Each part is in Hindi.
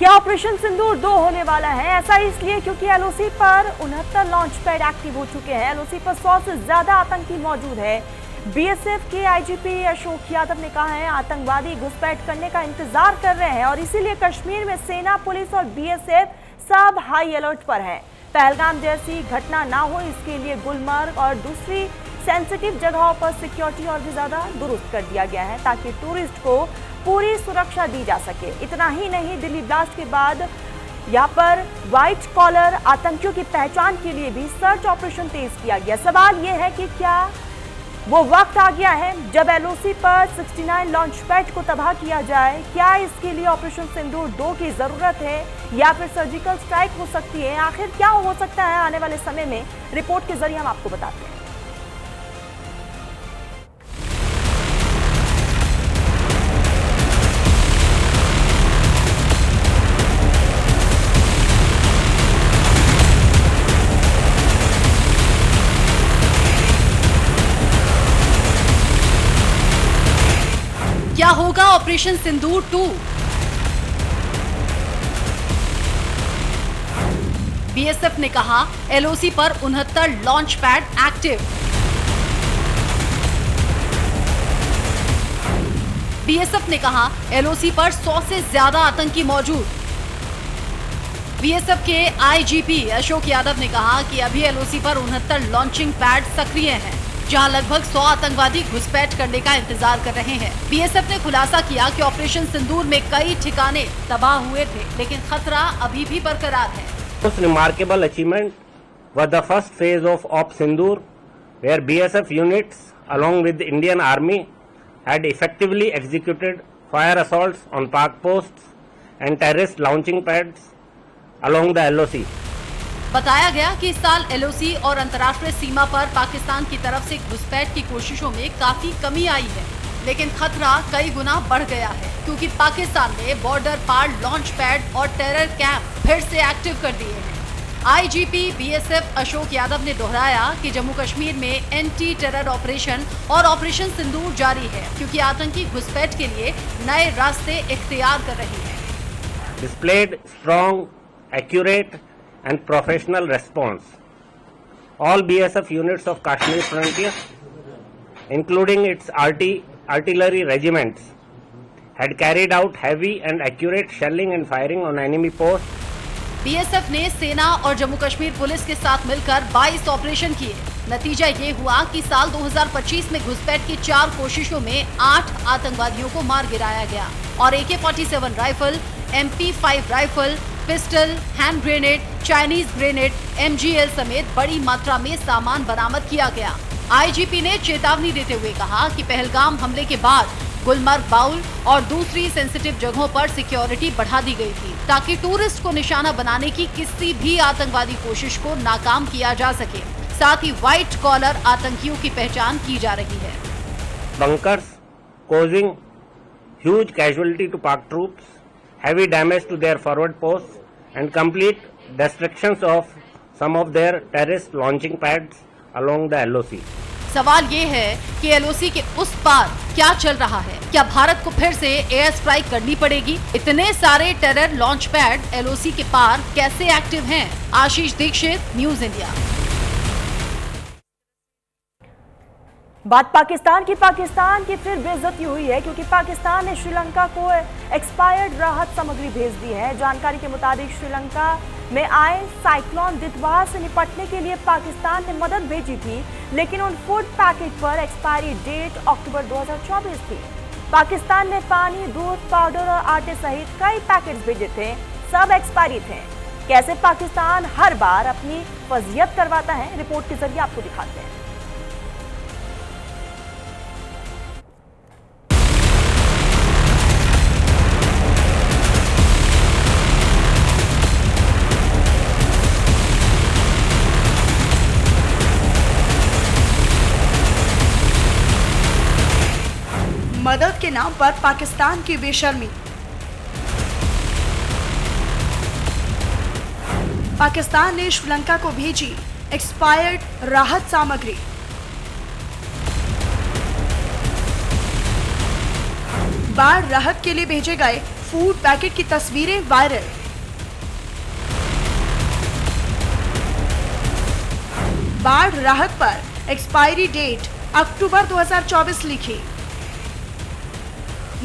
क्या ऑपरेशन सिंदूर 2 होने वाला है? ऐसा इसलिए क्योंकि एलओसी पर 69 लॉन्च पैड एक्टिव हो चुके हैं। एलओसी पर 100 से ज्यादा आतंकी मौजूद है। बीएसएफ के आईजीपी अशोक यादव ने कहा है आतंकवादी घुसपैठ करने का इंतजार कर रहे हैं और इसीलिए कश्मीर में सेना, पुलिस और बीएसएफ सब हाई अलर्ट पर है। पहलगाम जैसी घटना ना हो इसके लिए गुलमर्ग और दूसरी सेंसिटिव जगहों पर सिक्योरिटी और भी ज्यादा दुरुस्त कर दिया गया है ताकि टूरिस्ट को पूरी सुरक्षा दी जा सके। इतना ही नहीं, दिल्ली ब्लास्ट के बाद यहाँ पर व्हाइट कॉलर आतंकियों की पहचान के लिए भी सर्च ऑपरेशन तेज किया गया। सवाल ये है कि क्या वो वक्त आ गया है जब एलओसी पर 69 लॉन्च पैड को तबाह किया जाए? क्या इसके लिए ऑपरेशन सिंदूर 2 की जरूरत है या फिर सर्जिकल स्ट्राइक हो सकती है? आखिर क्या हो सकता है आने वाले समय में, रिपोर्ट के जरिए हम आपको बताते हैं। क्या होगा ऑपरेशन सिंदूर 2? बीएसएफ ने कहा एलओसी पर 69 लॉन्च पैड एक्टिव। बीएसएफ ने कहा एलओसी पर 100 से ज्यादा आतंकी मौजूद। बीएसएफ के आईजीपी अशोक यादव ने कहा कि अभी एलओसी पर 69 लॉन्चिंग पैड सक्रिय हैं, जहां लगभग 100 आतंकवादी घुसपैठ करने का इंतजार कर रहे हैं। बीएसएफ ने खुलासा किया कि ऑपरेशन सिंदूर में कई ठिकाने तबाह हुए थे, लेकिन खतरा अभी भी बरकरार है। Most remarkable achievement was the first phase of Op Sindoor, where BSF units, along with the Indian Army, had effectively executed fire assaults on Pak posts and terrorist launching pads along the LOC. बताया गया कि इस साल एलओसी और अंतर्राष्ट्रीय सीमा पर पाकिस्तान की तरफ से घुसपैठ की कोशिशों में काफी कमी आई है, लेकिन खतरा कई गुना बढ़ गया है क्योंकि पाकिस्तान ने बॉर्डर पार लॉन्च पैड और टेरर कैंप फिर से एक्टिव कर दिए हैं। आईजीपी बीएसएफ अशोक यादव ने दोहराया कि जम्मू कश्मीर में एंटी टेरर ऑपरेशन और ऑपरेशन सिंदूर जारी है क्योंकि आतंकी घुसपैठ के लिए नए रास्ते इख्तियार कर रही है। Displayed strong, accurate and professional response. All BSF units of Kashmir Frontier, including its artillery regiments, had carried out heavy and accurate shelling and firing on enemy posts. BSF ने सेना और जम्मू कश्मीर पुलिस के साथ मिलकर 22 ऑपरेशन किए। नतीजा ये हुआ कि साल 2025 में घुसपैठ की 4 कोशिशों में 8 आतंकवादियों को मार गिराया गया और AK-47 rifle, MP5 rifle, pistol, hand grenade, Chinese grenade, MGL समेत बड़ी मात्रा में सामान बरामद किया गया। आईजीपी ने चेतावनी देते हुए कहा कि पहलगाम हमले के बाद गुलमर्ग, बाउल और दूसरी सेंसिटिव जगहों पर सिक्योरिटी बढ़ा दी गई थी ताकि टूरिस्ट को निशाना बनाने की किसी भी आतंकवादी कोशिश को नाकाम किया जा सके। साथ ही व्हाइट कॉलर आतंकियों की पहचान की जा रही है। Bunkers causing huge casualty to Pak troops, heavy damage to their forward posts and complete destructions of some of their terrorist launching pads along the LOC. सवाल ये है कि एलओसी के उस पार क्या चल रहा है? क्या भारत को फिर से एयर स्ट्राइक करनी पड़ेगी? इतने सारे टेरर लॉन्च पैड एलओसी के पार कैसे एक्टिव हैं? आशीष दीक्षित, न्यूज इंडिया। बात पाकिस्तान की फिर बेइज्जती हुई है क्योंकि पाकिस्तान ने श्रीलंका को एक्सपायर्ड राहत सामग्री भेज दी है। जानकारी के मुताबिक श्रीलंका में आए साइक्लोन दितवा से निपटने के लिए पाकिस्तान ने मदद भेजी थी, लेकिन उन फूड पैकेट पर एक्सपायरी डेट अक्टूबर 2024 थी। पाकिस्तान ने पानी, दूध, पाउडर और आटे सहित कई पैकेट्स भेजे थे, सब एक्सपायरी थे। कैसे पाकिस्तान हर बार अपनी फजीयत करवाता है, रिपोर्ट के जरिए आपको दिखाते हैं। मदद के नाम पर पाकिस्तान की बेशर्मी। पाकिस्तान ने श्रीलंका को भेजी एक्सपायर्ड राहत सामग्री। बाढ़ राहत के लिए भेजे गए फूड पैकेट की तस्वीरें वायरल। बाढ़ राहत पर एक्सपायरी डेट अक्टूबर 2024 लिखी।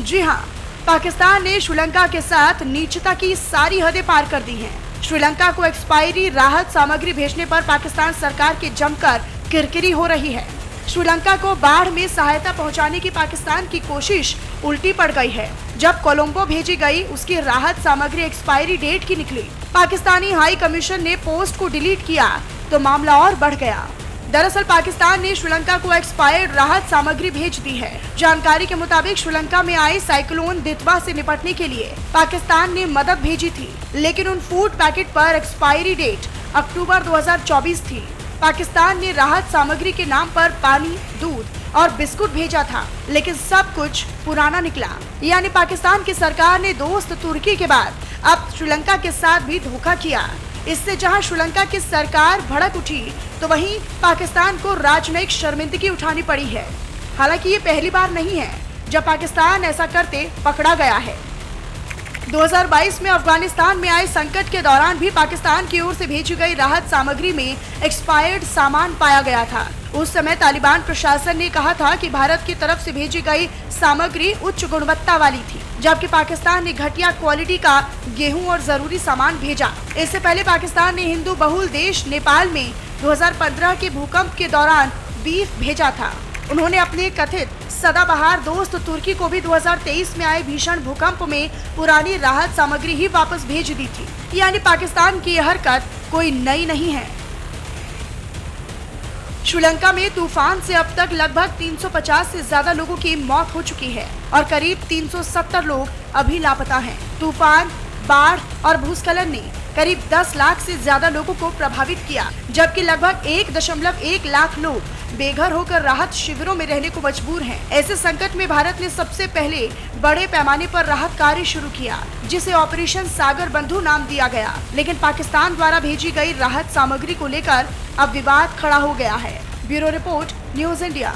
जी हां, पाकिस्तान ने श्रीलंका के साथ नीचता की सारी हदें पार कर दी हैं। श्रीलंका को एक्सपायरी राहत सामग्री भेजने पर पाकिस्तान सरकार की जमकर किरकिरी हो रही है। श्रीलंका को बाढ़ में सहायता पहुंचाने की पाकिस्तान की कोशिश उल्टी पड़ गई है। जब कोलंबो भेजी गई, उसकी राहत सामग्री एक्सपायरी डेट की निकली। पाकिस्तानी हाई कमीशन ने पोस्ट को डिलीट किया तो मामला और बढ़ गया। दरअसल पाकिस्तान ने श्रीलंका को एक्सपायर्ड राहत सामग्री भेज दी है। जानकारी के मुताबिक श्रीलंका में आए साइक्लोन दितवा से निपटने के लिए पाकिस्तान ने मदद भेजी थी, लेकिन उन फूड पैकेट पर एक्सपायरी डेट अक्टूबर 2024 थी। पाकिस्तान ने राहत सामग्री के नाम पर पानी, दूध और बिस्कुट भेजा था, लेकिन सब कुछ पुराना निकला। यानी पाकिस्तान की सरकार ने दोस्त तुर्की के बाद अब श्रीलंका के साथ भी धोखा किया। इससे जहां श्रीलंका की सरकार भड़क उठी, तो वहीं पाकिस्तान को राजनयिक शर्मिंदगी उठानी पड़ी है। हालांकि ये पहली बार नहीं है जब पाकिस्तान ऐसा करते पकड़ा गया है। 2022 में अफगानिस्तान में आए संकट के दौरान भी पाकिस्तान की ओर से भेजी गई राहत सामग्री में एक्सपायर्ड सामान पाया गया था। उस समय तालिबान प्रशासन ने कहा था कि भारत की तरफ से भेजी गई सामग्री उच्च गुणवत्ता वाली थी, जबकि पाकिस्तान ने घटिया क्वालिटी का गेहूं और जरूरी सामान भेजा। इससे पहले पाकिस्तान ने हिंदू बहुल देश नेपाल में 2015 के भूकंप के दौरान बीफ भेजा था। उन्होंने अपने कथित सदाबहार दोस्त तुर्की को भी 2023 में आए भीषण भूकंप में पुरानी राहत सामग्री ही वापस भेज दी थी। यानी पाकिस्तान की यह हरकत कोई नई नहीं है। श्रीलंका में तूफान से अब तक लगभग 350 से ज्यादा लोगों की मौत हो चुकी है और करीब 370 लोग अभी लापता हैं। तूफान, बाढ़ और भूस्खलन ने करीब 10 लाख से ज्यादा लोगों को प्रभावित किया, जबकि लगभग 1.1 लाख लोग बेघर होकर राहत शिविरों में रहने को मजबूर हैं। ऐसे संकट में भारत ने सबसे पहले बड़े पैमाने पर राहत कार्य शुरू किया, जिसे ऑपरेशन सागर बंधु नाम दिया गया। लेकिन पाकिस्तान द्वारा भेजी गई राहत सामग्री को लेकर अब विवाद खड़ा हो गया है। Bureau report, news India.